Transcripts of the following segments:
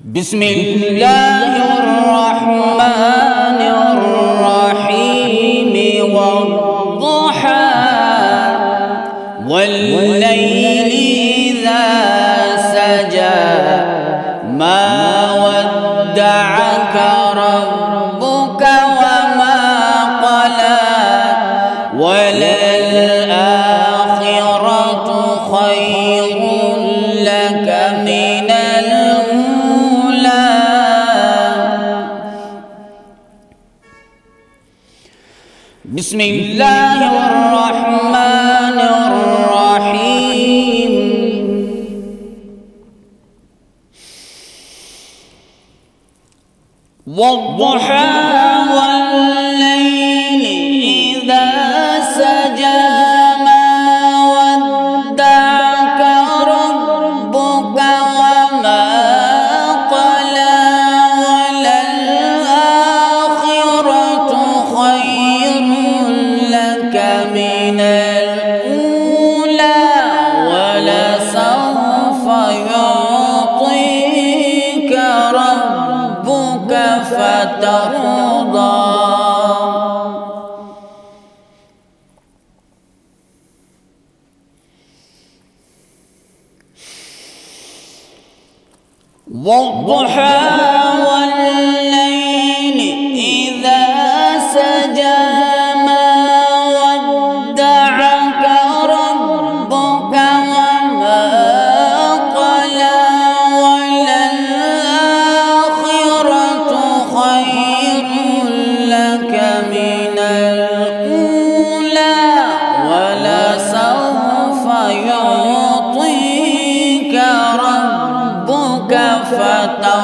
بسم الله الرحمن الرحيم والضحى والليل إذا سجى ما ودعك ربك وما قلى وللآخرة خير لك من الأولى. بسم الله الرحمن الرحيم والضحى والليل إذا سجى ما ودعك ربك وما قلى وللآخرة خير لك من الأولى ولسوف يعطيك ربك فترضى. والضحى والليل إذا سجى ما ودعك ربك وما قلى وللآخرة خير لك من الأولى ولسوف يعطيك ربك فترضى.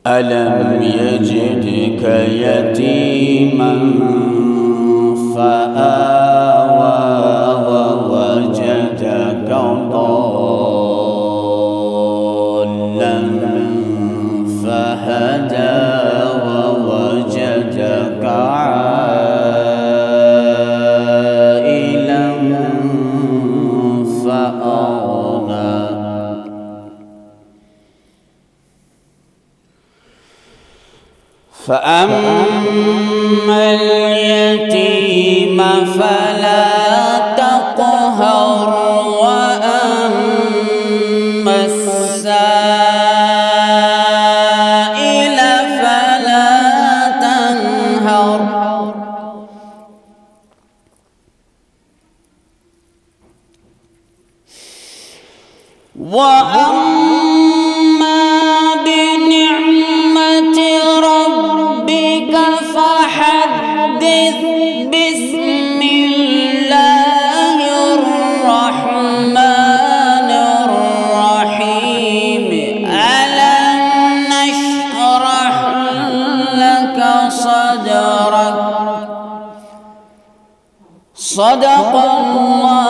ألم يجدك يتيما فآوى ووجدك ضالا فهدى ووجدك عائلا فأغنى. فأما اليتيم فلا تقهر وأما السائل فلا تنهر وأما بنعمة ربك فحدث. بسم الله الرحمن الرحيم ألم نشرح لك صدرك صدق الله